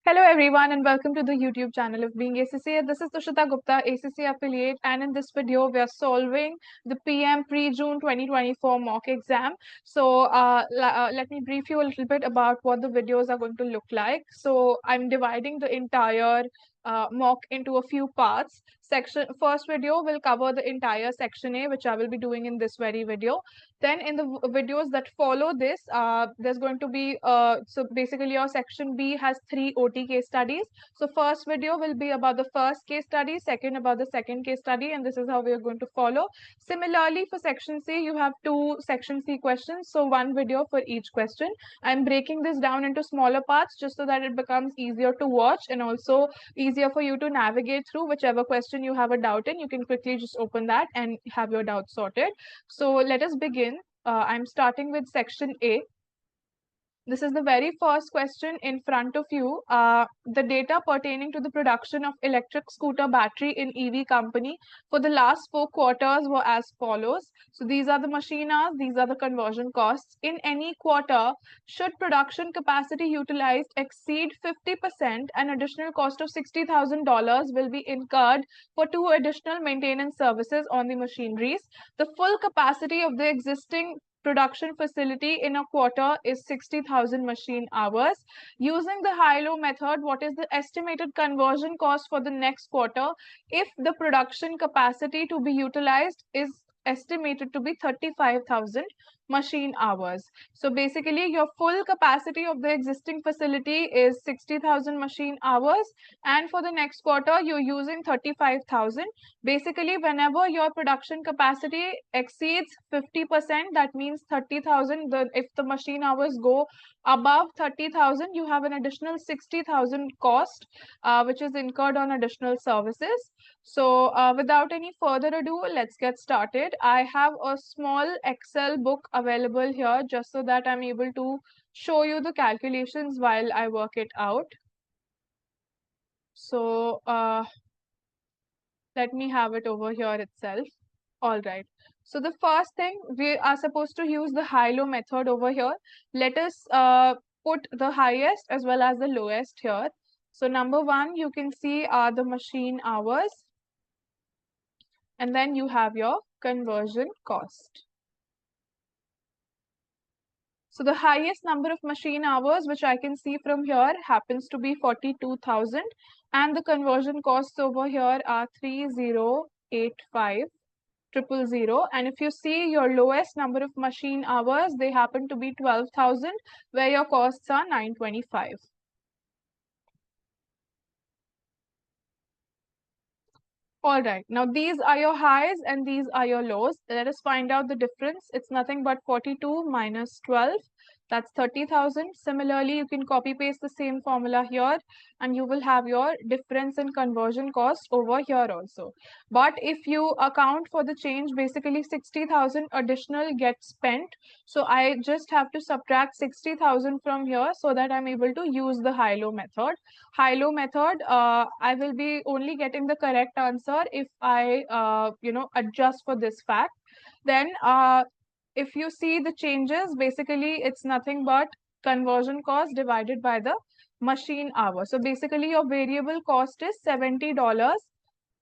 Hello everyone and welcome to the YouTube channel of BeingACCA. This is Tushita Gupta, ACCA affiliate, and in this video we are solving the PM pre-June 2024 mock exam. So let me brief you a little bit about what the videos are going to look like. So I'm dividing the entire mock into a few parts. First video will cover the entire section A, which I will be doing in this very video. Then in the videos that follow this, there's going to be, so basically your section B has 3 OT case studies. So first video will be about the first case study, second about the second case study, and this is how we are going to follow. Similarly, for section C, you have 2 section C questions, so 1 video for each question. I'm breaking this down into smaller parts just so that it becomes easier to watch and also easier for you to navigate through. Whichever question you have a doubt in, you can quickly just open that and have your doubt sorted. So let us begin. I'm starting with section A. This is the very first question in front of you. The data pertaining to the production of electric scooter battery in EV company for the last 4 quarters were as follows. So these are the machine hours, these are the conversion costs. In any quarter, should production capacity utilized exceed 50%, an additional cost of $60,000 will be incurred for 2 additional maintenance services on the machineries. The full capacity of the existing production facility in a quarter is 60,000 machine hours. Using the high-low method, what is the estimated conversion cost for the next quarter if the production capacity to be utilized is estimated to be 35,000 machine hours? So basically your full capacity of the existing facility is 60,000 machine hours, and for the next quarter you're using 35,000. Basically, whenever your production capacity exceeds 50%, that means 30,000. If the machine hours go above 30,000, you have an additional 60,000 cost, which is incurred on additional services. So without any further ado, let's get started. I have a small Excel book available here just so that I'm able to show you the calculations while I work it out. So let me have it over here itself. All right. So the first thing, we are supposed to use the high-low method over here. Let us put the highest as well as the lowest here. So number 1, you can see are the machine hours. And then you have your conversion cost. So the highest number of machine hours, which I can see from here, happens to be 42,000. And the conversion costs over here are 3085. 000, and if you see your lowest number of machine hours, they happen to be 12,000, where your costs are 925. All right, now these are your highs and these are your lows. Let us find out the difference. It's nothing but 42 minus 12. That's 30,000. Similarly, you can copy paste the same formula here and you will have your difference in conversion cost over here also. But if you account for the change, basically 60,000 additional gets spent. So I just have to subtract 60,000 from here so that I'm able to use the high-low method. High-low method, I will be only getting the correct answer if I, adjust for this fact. Then if you see the changes, basically it's nothing but conversion cost divided by the machine hour. So basically your variable cost is $70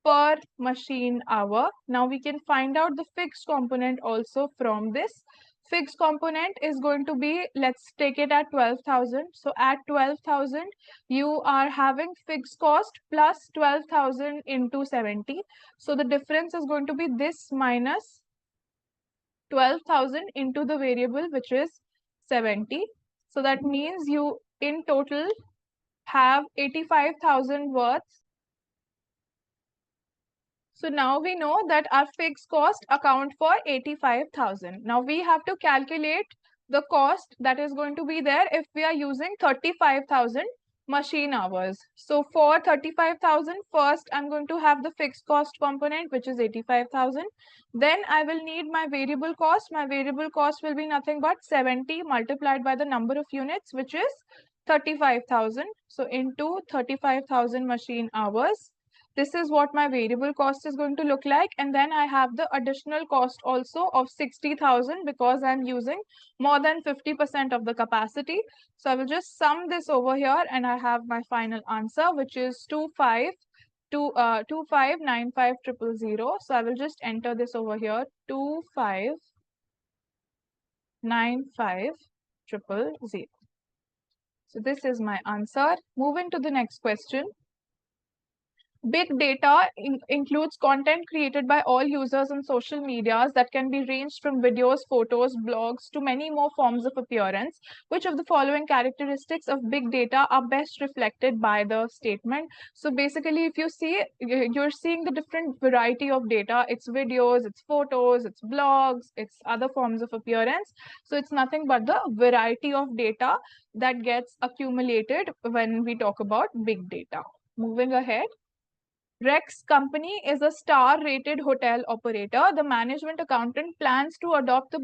per machine hour. Now we can find out the fixed component also from this. Fixed component is going to be, let's take it at 12,000. So at 12,000, you are having fixed cost plus 12,000 into 70. So the difference is going to be this minus 12,000 into the variable, which is 70. So that means you in total have 85,000 worth. So now we know that our fixed cost account for 85,000. Now we have to calculate the cost that is going to be there if we are using 35,000 machine hours. So for 35,000, first I'm going to have the fixed cost component, which is 85,000. Then I will need my variable cost. My variable cost will be nothing but 70 multiplied by the number of units, which is 35,000. So into 35,000 machine hours. This is what my variable cost is going to look like. And then I have the additional cost also of 60,000 because I'm using more than 50% of the capacity. So I will just sum this over here and I have my final answer, which is 2595,000. So I will just enter this over here, 2595,000. So this is my answer. Moving to the next question. Big data includes content created by all users on social medias that can be ranged from videos, photos, blogs to many more forms of appearance. Which of the following characteristics of big data are best reflected by the statement? So basically, if you see, you're seeing the different variety of data. It's videos, it's photos, it's blogs, it's other forms of appearance. So it's nothing but the variety of data that gets accumulated when we talk about big data. Moving ahead. Rex Company is a star-rated hotel operator. The management accountant plans to adopt the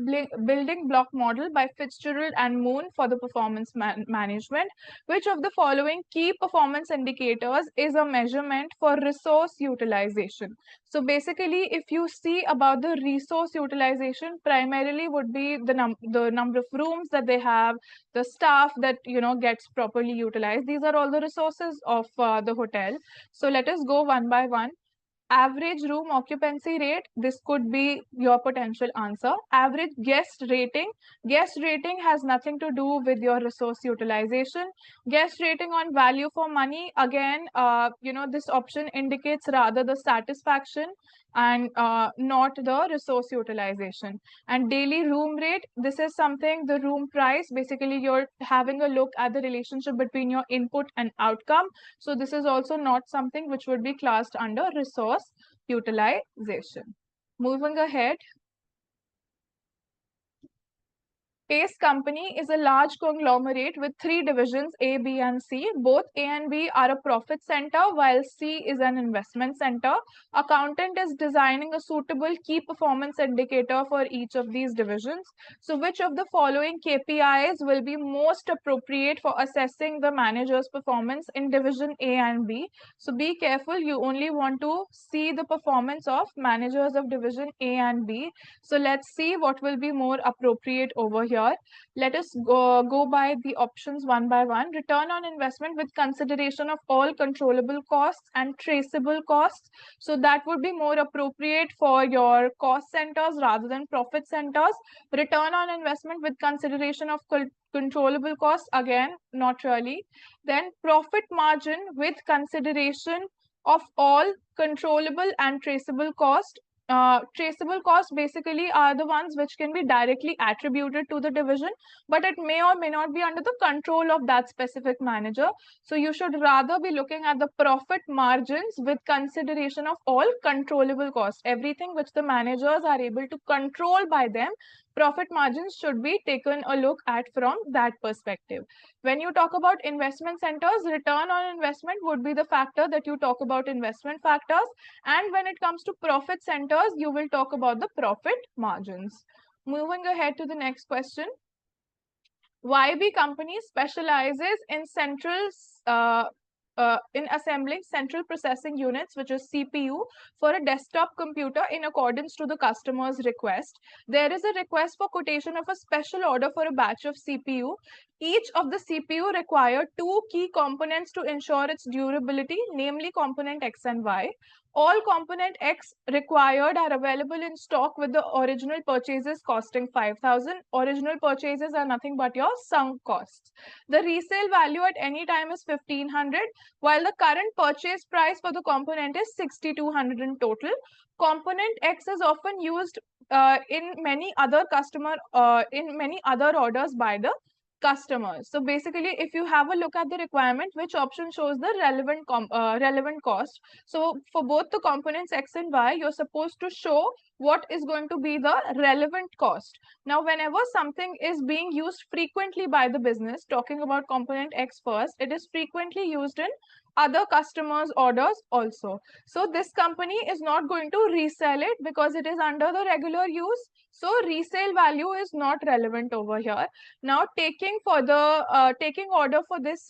building block model by Fitzgerald and Moon for the performance management. Which of the following key performance indicators is a measurement for resource utilization? So basically, if you see about the resource utilization, primarily would be the number of rooms that they have, the staff that gets properly utilized. These are all the resources of the hotel. So let us go one by one. Average room occupancy rate, this could be your potential answer. Average guest rating. Guest rating has nothing to do with your resource utilization. Guest rating on value for money, again, this option indicates rather the satisfaction and not the resource utilization. And daily room rate, this is something, the room price, basically you're having a look at the relationship between your input and outcome. So this is also not something which would be classed under resource utilization. Moving ahead. Ace Company is a large conglomerate with 3 divisions, A, B, and C. Both A and B are a profit center, while C is an investment center. Accountant is designing a suitable key performance indicator for each of these divisions. So which of the following KPIs will be most appropriate for assessing the manager's performance in division A and B? So be careful, you only want to see the performance of managers of division A and B. So let's see what will be more appropriate over here. Let us go by the options one by one. Return on investment with consideration of all controllable costs and traceable costs. So that would be more appropriate for your cost centers rather than profit centers. Return on investment with consideration of controllable costs, again, not really. Then profit margin with consideration of all controllable and traceable costs. Traceable costs basically are the ones which can be directly attributed to the division, but it may or may not be under the control of that specific manager. So you should rather be looking at the profit margins with consideration of all controllable costs. Everything which the managers are able to control by them, profit margins should be taken a look at from that perspective. When you talk about investment centers, return on investment would be the factor that you talk about investment factors. And when it comes to profit centers, you will talk about the profit margins. Moving ahead to the next question. YB company specializes in in assembling central processing units, which is CPU, for a desktop computer in accordance to the customer's request. There is a request for quotation of a special order for a batch of CPU. Each of the CPU require 2 key components to ensure its durability, namely component X and Y. All component X required are available in stock with the original purchases costing 5,000. Original purchases are nothing but your sunk costs. The resale value at any time is 1,500, while the current purchase price for the component is 6,200 in total. Component X is often used in many other orders by the customers. So basically, if you have a look at the requirement, which option shows the relevant cost? So for both the components X and Y, you're supposed to show what is going to be the relevant cost. Now, whenever something is being used frequently by the business, talking about component X first, it is frequently used in other customers' orders also. So this company is not going to resell it because it is under the regular use. So resale value is not relevant over here. Now taking for the taking order for this,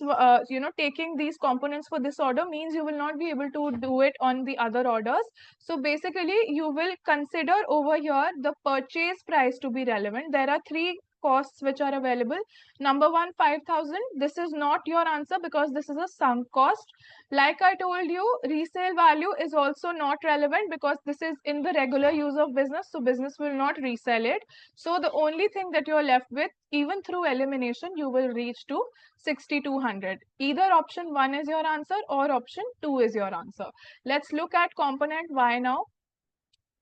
taking these components for this order means you will not be able to do it on the other orders. So basically you will consider over here the purchase price to be relevant. There are three costs which are available. Number one, 5,000. This is not your answer because this is a sunk cost. Like I told you, resale value is also not relevant because this is in the regular use of business, so business will not resell it. So the only thing that you're left with, even through elimination, you will reach to 6,200. Either option 1 is your answer or option 2 is your answer. Let's look at component Y now.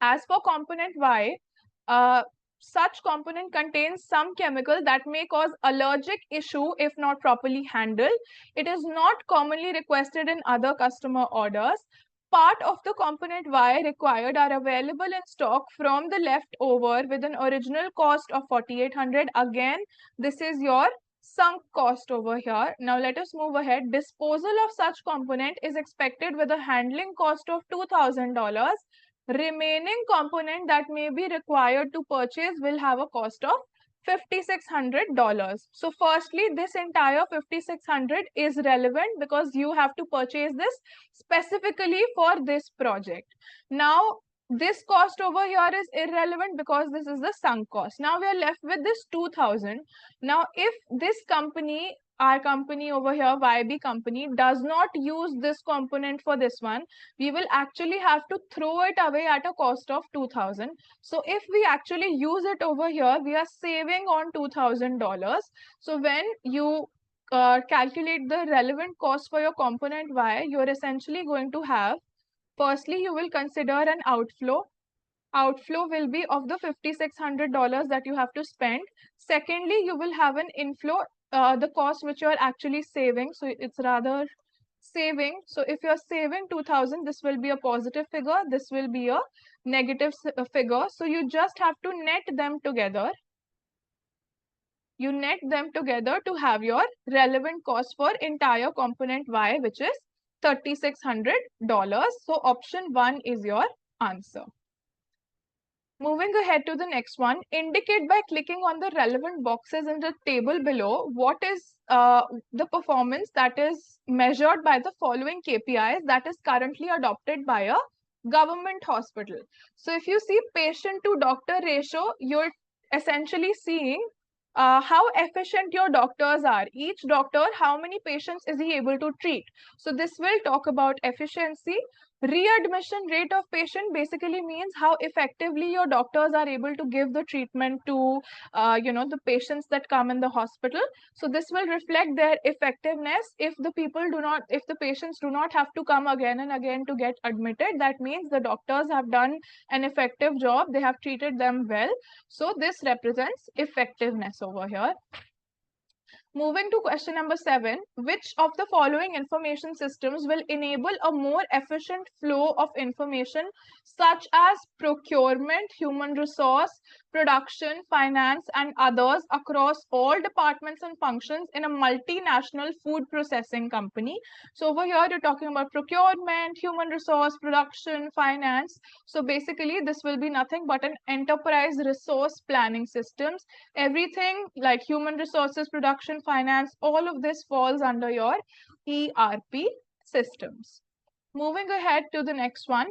As for component Y, such component contains some chemical that may cause allergic issue if not properly handled. It is not commonly requested in other customer orders. Part of the component Y required are available in stock from the leftover with an original cost of 4,800. Again, this is your sunk cost over here. Now let us move ahead. Disposal of such component is expected with a handling cost of $2,000. Remaining component that may be required to purchase will have a cost of $5,600. So firstly, this entire 5,600 is relevant because you have to purchase this specifically for this project. Now, this cost over here is irrelevant because this is the sunk cost. Now we are left with this 2,000. Now, if this company, our company over here, YB company, does not use this component for this one, we will actually have to throw it away at a cost of 2,000. So if we actually use it over here, we are saving on $2,000. So when you calculate the relevant cost for your component Y, you're essentially going to have, firstly, you will consider an outflow. Outflow will be of the $5,600 that you have to spend. Secondly, you will have an inflow, the cost which you are actually saving. So it's rather saving. So if you're saving 2,000, this will be a positive figure. This will be a negative figure. So you just have to net them together. You net them together to have your relevant cost for entire component Y, which is $3,600. So option 1 is your answer. Moving ahead to the next one, indicate by clicking on the relevant boxes in the table below what is the performance that is measured by the following KPIs that is currently adopted by a government hospital. So if you see patient to doctor ratio, you're essentially seeing how efficient your doctors are. Each doctor, how many patients is he able to treat? So this will talk about efficiency. Readmission rate of patient basically means how effectively your doctors are able to give the treatment to the patients that come in the hospital. So this will reflect their effectiveness. If the patients do not have to come again and again to get admitted, that means the doctors have done an effective job. They have treated them well. So this represents effectiveness over here. Moving to question number 7, which of the following information systems will enable a more efficient flow of information such as procurement, human resource, production, finance, and others across all departments and functions in a multinational food processing company? So over here, you're talking about procurement, human resource, production, finance. So basically, this will be nothing but an enterprise resource planning systems. Everything like human resources, production, finance, all of this falls under your ERP systems. Moving ahead to the next one.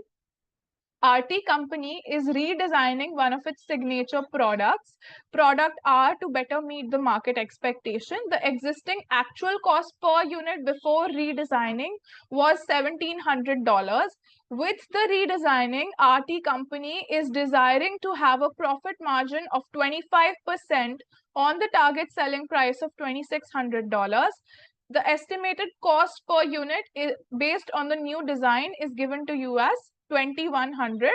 RT company is redesigning one of its signature products, product R, to better meet the market expectation. The existing actual cost per unit before redesigning was $1,700. With the redesigning, RT company is desiring to have a profit margin of 25% on the target selling price of $2,600. The estimated cost per unit is based on the new design is given to you as $2,100.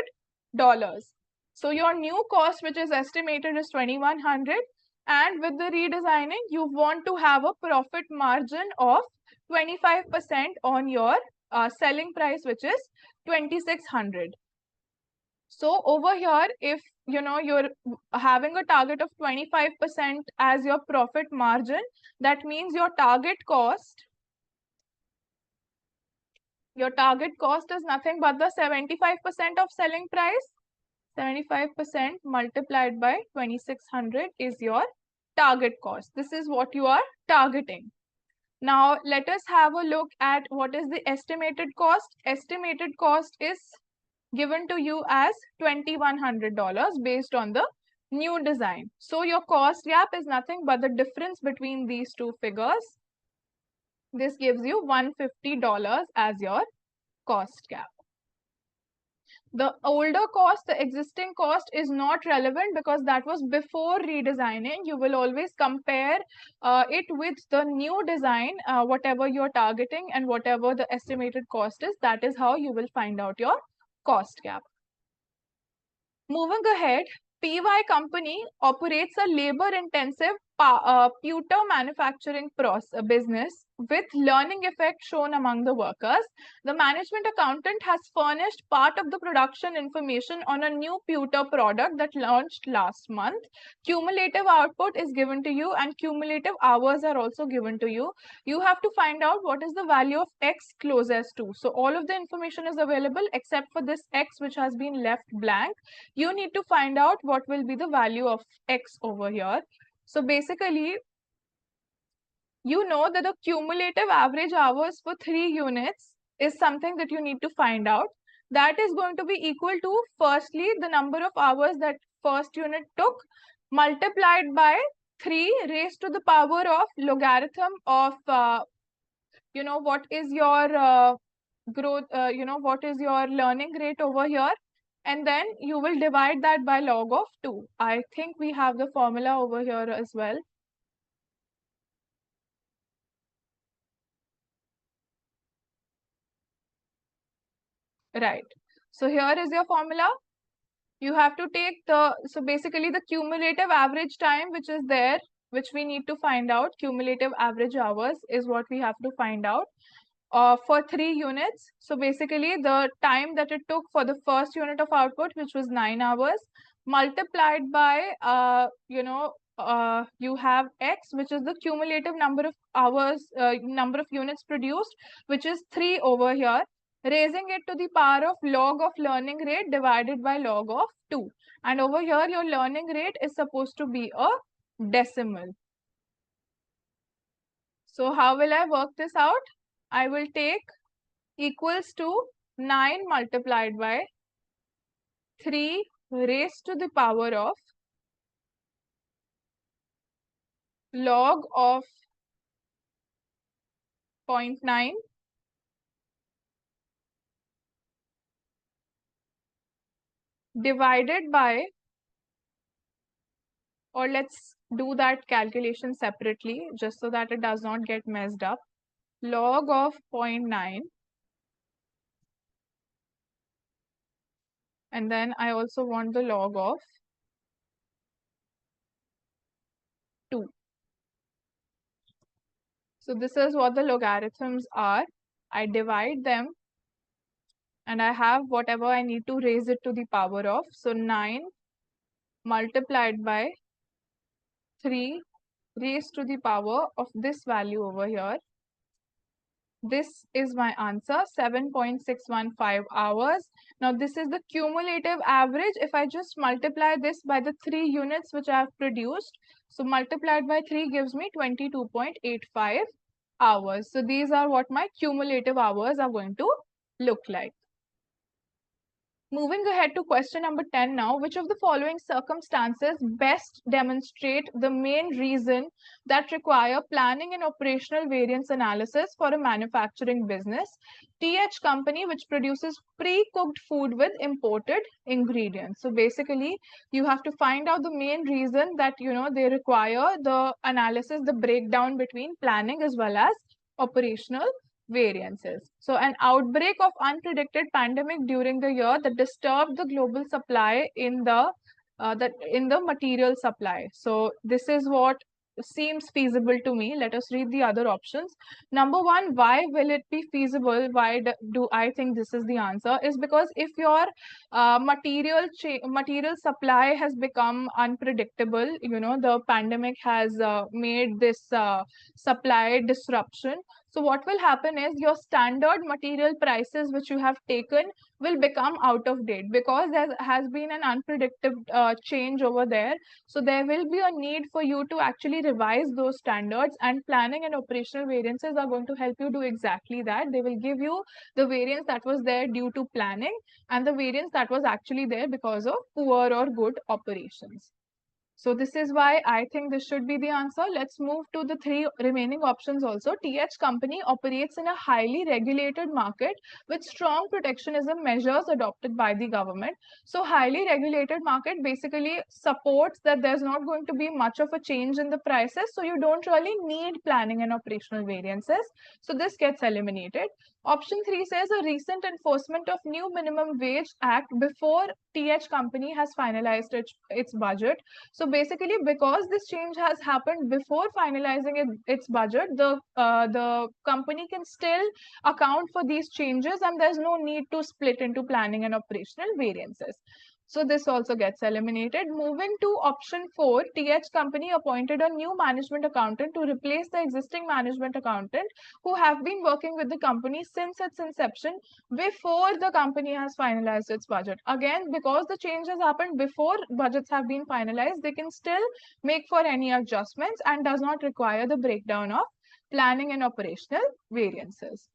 So your new cost, which is estimated, is 2,100, and with the redesigning, you want to have a profit margin of 25% on your selling price, which is 2,600. So over here, if you're having a target of 25% as your profit margin, that means your target cost is nothing but the 75% of selling price. 75% multiplied by 2600 is your target cost. This is what you are targeting. Now let us have a look at what is the estimated cost. Estimated cost is given to you as $2,100 based on the new design. So your cost gap is nothing but the difference between these two figures. This gives you $150 as your cost gap. The older cost, the existing cost is not relevant because that was before redesigning. You will always compare it with the new design, whatever you're targeting and whatever the estimated cost is. That is how you will find out your cost gap. Moving ahead, PY company operates a labor-intensive pewter manufacturing business with learning effect shown among the workers. The management accountant has furnished part of the production information on a new pewter product that launched last month. Cumulative output is given to you and cumulative hours are also given to you. You have to find out what is the value of X closest to. So all of the information is available except for this X which has been left blank. You need to find out what will be the value of X over here. So basically, you know that the cumulative average hours for 3 units is something that you need to find out. That is going to be equal to, firstly, the number of hours that first unit took multiplied by 3 raised to the power of logarithm of, what is your growth, what is your learning rate over here. And then you will divide that by log of 2. I think we have the formula over here as well. Right. So here is your formula. You have to take so basically the cumulative average time which is there, which we need to find out. Cumulative average hours is what we have to find out for 3 units. So basically the time that it took for the first unit of output, which was 9 hours, multiplied by, you have X, which is the cumulative number of hours, number of units produced, which is 3 over here, raising it to the power of log of learning rate divided by log of 2. And over here, your learning rate is supposed to be a decimal. So how will I work this out? I will take equals to 9 multiplied by 3 raised to the power of log of 0.9 divided by, or let's do that calculation separately just so that it does not get messed up, log of 0.9, and then I also want the log of 2. So this is what the logarithms are. I divide them and I have whatever I need to raise it to the power of. So 9 multiplied by 3 raised to the power of this value over here. This is my answer, 7.615 hours. Now this is the cumulative average. If I just multiply this by the 3 units which I have produced, so multiplied by 3 gives me 22.85 hours. So these are what my cumulative hours are going to look like. Moving ahead to question number 10 now, which of the following circumstances best demonstrate the main reason that require planning and operational variance analysis for a manufacturing business? TH company which produces pre-cooked food with imported ingredients. So basically, you have to find out the main reason that, they require the analysis, the breakdown between planning as well as operational variances. So an outbreak of unpredicted pandemic during the year that disturbed the global supply in the material supply. So this is what seems feasible to me. Let us read the other options. Number one, why will it be feasible? Why do I think this is the answer? Is because if your material supply has become unpredictable, the pandemic has made this supply disruption. So what will happen is your standard material prices which you have taken will become out of date because there has been an unpredictable change over there. So there will be a need for you to actually revise those standards, and planning and operational variances are going to help you do exactly that. They will give you the variance that was there due to planning and the variance that was actually there because of poor or good operations. So this is why I think this should be the answer. Let's move to the three remaining options also. TH company operates in a highly regulated market with strong protectionism measures adopted by the government. So highly regulated market basically supports that there's not going to be much of a change in the prices. So you don't really need planning and operational variances. So this gets eliminated. Option 3 says a recent enforcement of new minimum wage act before TH company has finalized its budget. So basically, because this change has happened before finalizing its budget, the company can still account for these changes, and there's no need to split into planning and operational variances. So this also gets eliminated. Moving to option 4, TH company appointed a new management accountant to replace the existing management accountant who have been working with the company since its inception before the company has finalized its budget. Again, because the change has happened before budgets have been finalized, they can still make for any adjustments and does not require the breakdown of planning and operational variances.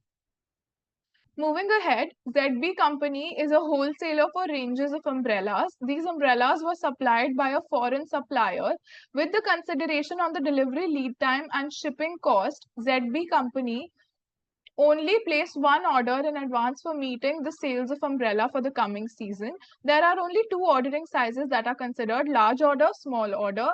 Moving ahead, ZB Company is a wholesaler for ranges of umbrellas. These umbrellas were supplied by a foreign supplier. With the consideration on the delivery lead time and shipping cost, ZB Company only placed one order in advance for meeting the sales of umbrella for the coming season. There are only two ordering sizes that are considered: large order, small order,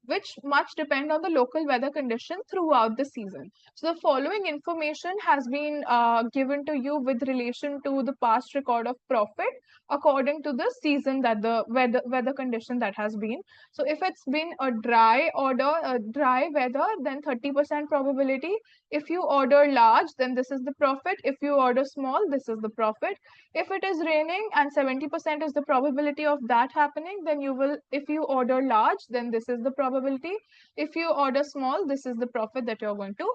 which much depend on the local weather condition throughout the season. So the following information has been given to you with relation to the past record of profit according to the season that the weather condition that has been. So if it's been a dry order, a dry weather, then 30% probability. If you order large, then this is the profit. If you order small, this is the profit. If it is raining and 70% is the probability of that happening, then you will, if you order large, then this is the probability. If you order small, this is the profit that you're going to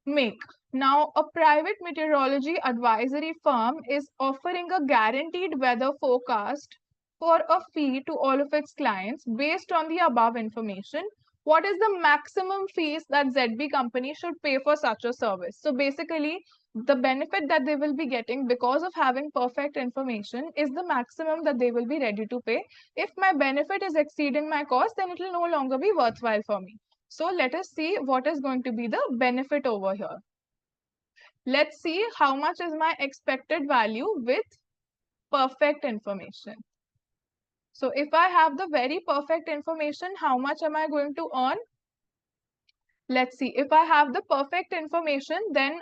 make. Now, a private meteorology advisory firm is offering a guaranteed weather forecast for a fee to all of its clients based on the above information. What is the maximum fees that ZB company should pay for such a service? So basically, the benefit that they will be getting because of having perfect information is the maximum that they will be ready to pay. If my benefit is exceeding my cost, then it will no longer be worthwhile for me. So let us see what is going to be the benefit over here. Let's see how much is my expected value with perfect information. So if I have the very perfect information, how much am I going to earn? Let's see. If I have the perfect information, then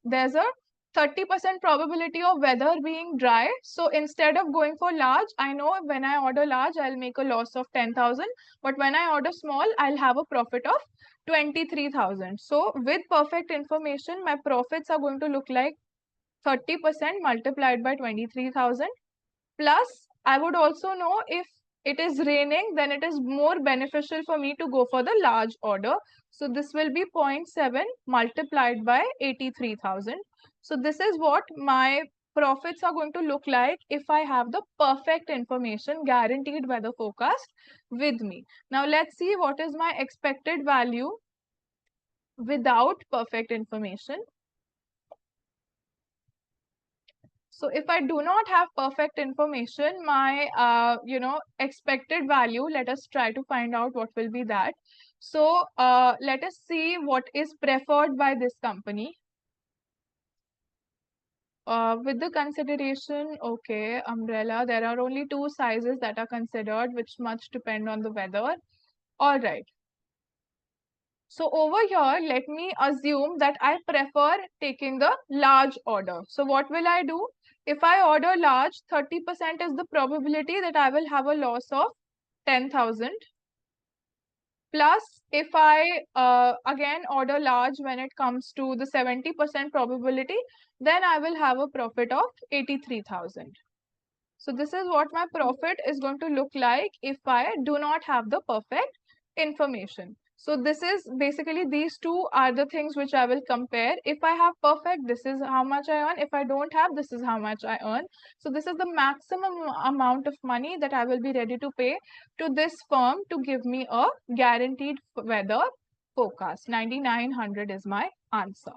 there's a 30% probability of weather being dry. So instead of going for large, I know when I order large, I'll make a loss of 10,000. But when I order small, I'll have a profit of 23,000. So with perfect information, my profits are going to look like 30% multiplied by 23,000. Plus, I would also know if it is raining, then it is more beneficial for me to go for the large order. So this will be 0.7 multiplied by 83,000. So this is what my profits are going to look like if I have the perfect information, guaranteed weather forecast with me. Now let's see what is my expected value without perfect information. So if I do not have perfect information, my expected value, let us try to find out what will be that. So let us see what is preferred by this company. With the consideration, okay, umbrella, there are only two sizes that are considered, which much depend on the weather. All right. So over here, let me assume that I prefer taking the large order. So what will I do? If I order large, 30% is the probability that I will have a loss of 10,000. Plus, if I again order large when it comes to the 70% probability, then I will have a profit of 83,000. So this is what my profit is going to look like if I do not have the perfect information. So this is basically, these two are the things which I will compare. If I have perfect, this is how much I earn. If I don't have, this is how much I earn. So this is the maximum amount of money that I will be ready to pay to this firm to give me a guaranteed weather forecast. 9,900 is my answer.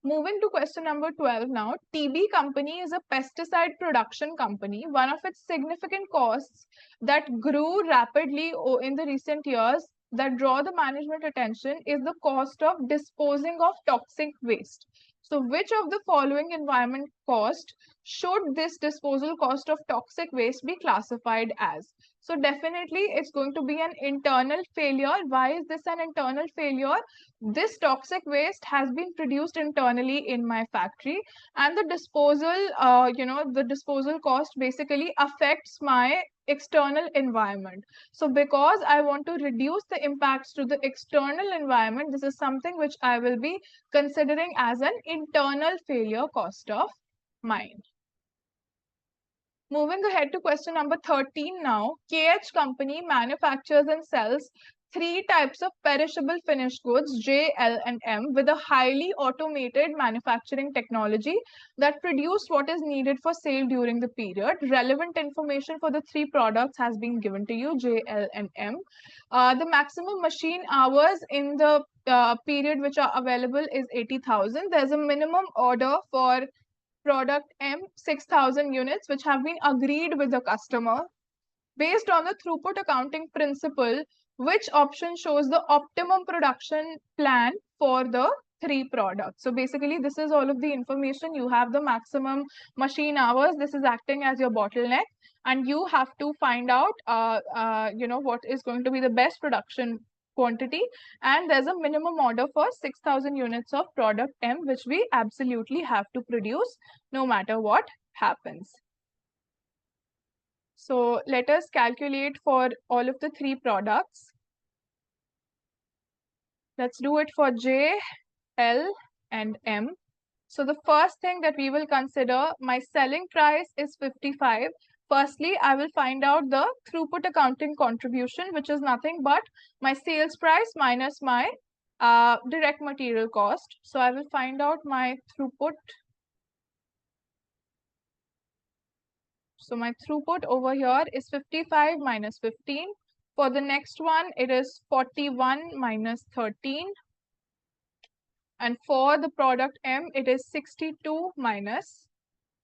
Moving to question number 12 now. TB Company is a pesticide production company. One of its significant costs that grew rapidly in the recent years that draw the management attention is the cost of disposing of toxic waste. So which of the following environment cost should this disposal cost of toxic waste be classified as? So definitely it's going to be an internal failure. Why is this an internal failure? This toxic waste has been produced internally in my factory, and the disposal, the disposal cost basically affects my external environment. So because I want to reduce the impacts to the external environment, this is something which I will be considering as an internal failure cost of mine. Moving ahead to question number 13 now. KH Company manufactures and sells three types of perishable finished goods, J, L, and M, with a highly automated manufacturing technology that produce what is needed for sale during the period. Relevant information for the three products has been given to you, J, L, and M. The maximum machine hours in the period which are available is 80,000. There's a minimum order for product M, 6,000 units, which have been agreed with the customer. Based on the throughput accounting principle, which option shows the optimum production plan for the three products? So basically, this is all of the information. You have the maximum machine hours. This is acting as your bottleneck, and you have to find out, what is going to be the best production quantity, and there's a minimum order for 6,000 units of product M, which we absolutely have to produce no matter what happens. So let us calculate for all of the three products. Let's do it for J, L, and M. So the first thing that we will consider, my selling price is 55. Firstly, I will find out the throughput accounting contribution, which is nothing but my sales price minus my direct material cost. So I will find out my throughput. So my throughput over here is 55 minus 15. For the next one, it is 41 minus 13. And for the product M, it is 62 minus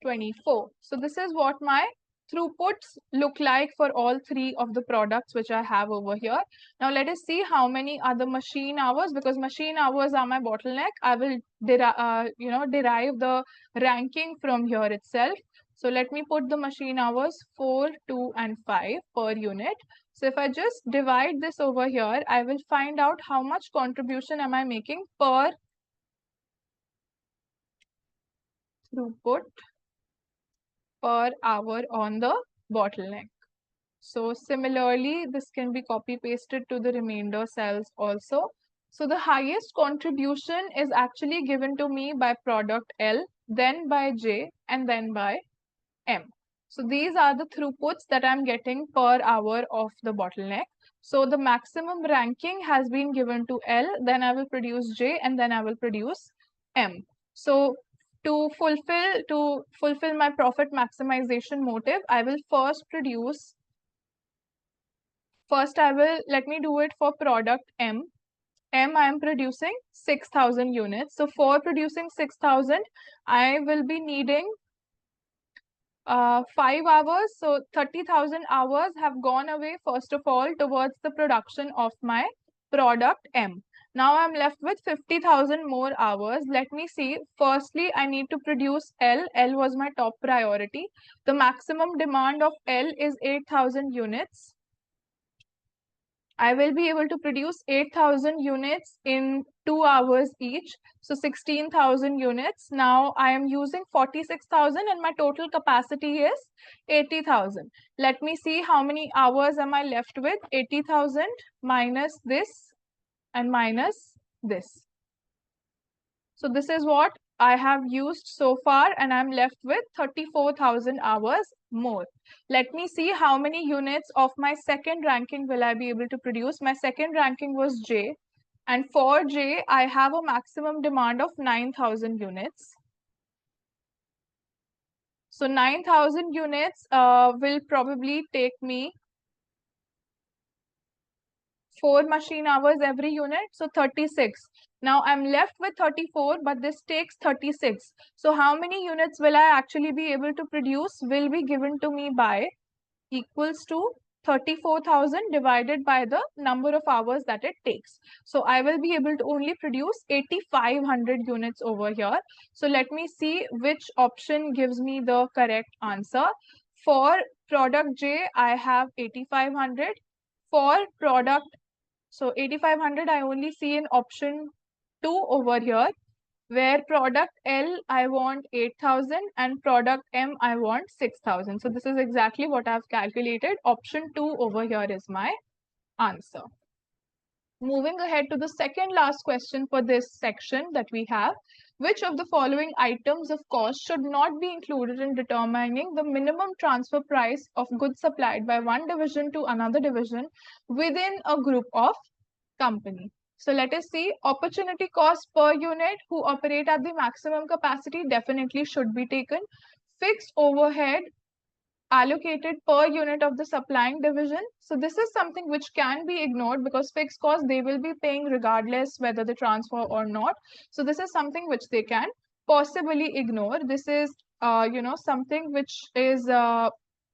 24. So this is what my throughputs look like for all three of the products which I have over here. Now let us see how many are the machine hours, because machine hours are my bottleneck. I will derive the ranking from here itself. So let me put the machine hours 4, 2, and 5 per unit. So if I just divide this over here, I will find out how much contribution am I making per throughput per hour on the bottleneck. So similarly, this can be copy pasted to the remainder cells also. So the highest contribution is actually given to me by product L, then by J, and then by M. So these are the throughputs that I'm getting per hour of the bottleneck. So the maximum ranking has been given to L, then I will produce J, and then I will produce M. So to fulfill my profit maximization motive, I will let me do it for product M. M, I am producing 6,000 units. So for producing 6,000, I will be needing 5 hours. So 30,000 hours have gone away, first of all, towards the production of my product M. Now I'm left with 50,000 more hours. Let me see. Firstly, I need to produce L. L was my top priority. The maximum demand of L is 8,000 units. I will be able to produce 8,000 units in 2 hours each. So 16,000 units. Now I am using 46,000 and my total capacity is 80,000. Let me see how many hours am I left with. 80,000 minus this and minus this. So this is what I have used so far, and I'm left with 34,000 hours more. Let me see how many units of my second ranking will I be able to produce. My second ranking was J, and for J, I have a maximum demand of 9,000 units. So 9,000 units will probably take me 4 machine hours every unit, so 36. Now I'm left with 34, but this takes 36. So how many units will I actually be able to produce will be given to me by equals to 34,000 divided by the number of hours that it takes. So I will be able to only produce 8,500 units over here. So let me see which option gives me the correct answer. For product J, I have 8,500. For product, so 8,500 I only see in option 2 over here, where product L I want 8,000 and product M I want 6,000. So this is exactly what I've calculated. Option 2 over here is my answer. Moving ahead to the second last question for this section that we have. Which of the following items of cost should not be included in determining the minimum transfer price of goods supplied by one division to another division within a group of company? So let us see. Opportunity cost per unit who operate at the maximum capacity definitely should be taken. Fixed overhead allocated per unit of the supplying division. So this is something which can be ignored because fixed costs they will be paying regardless whether they transfer or not. So this is something which they can possibly ignore. This is something which is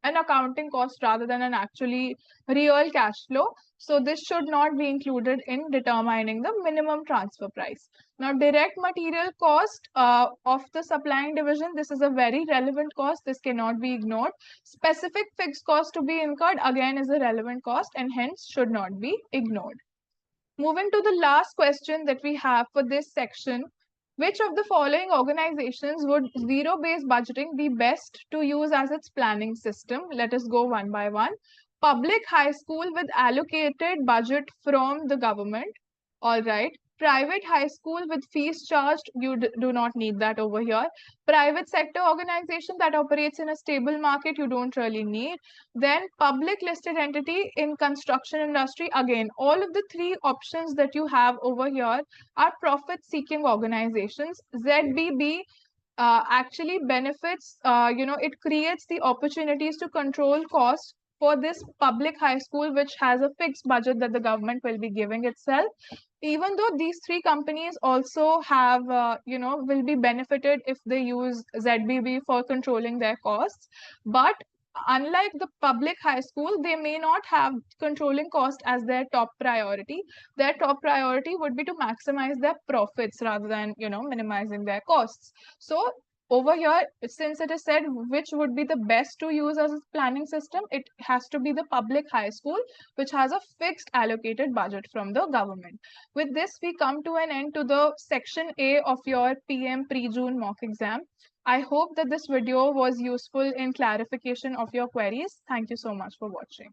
an accounting cost rather than an actually real cash flow. So this should not be included in determining the minimum transfer price. Now, direct material cost of the supplying division, this is a very relevant cost. This cannot be ignored. Specific fixed cost to be incurred again is a relevant cost and hence should not be ignored. Moving to the last question that we have for this section, which of the following organizations would zero-based budgeting be best to use as its planning system? Let us go one by one. Public high school with allocated budget from the government. All right. Private high school with fees charged, you do not need that over here. Private sector organization that operates in a stable market, you don't really need. Then public listed entity in construction industry, again, all of the three options that you have over here are profit seeking organizations. ZBB actually benefits, it creates the opportunities to control costs for this public high school, which has a fixed budget that the government will be giving itself. Even though these three companies also have, will be benefited if they use ZBB for controlling their costs. But unlike the public high school, they may not have controlling cost as their top priority. Their top priority would be to maximize their profits rather than, minimizing their costs. So over here, since it is said which would be the best to use as a planning system, it has to be the public high school, which has a fixed allocated budget from the government. With this, we come to an end to the section A of your PM pre-June mock exam. I hope that this video was useful in clarification of your queries. Thank you so much for watching.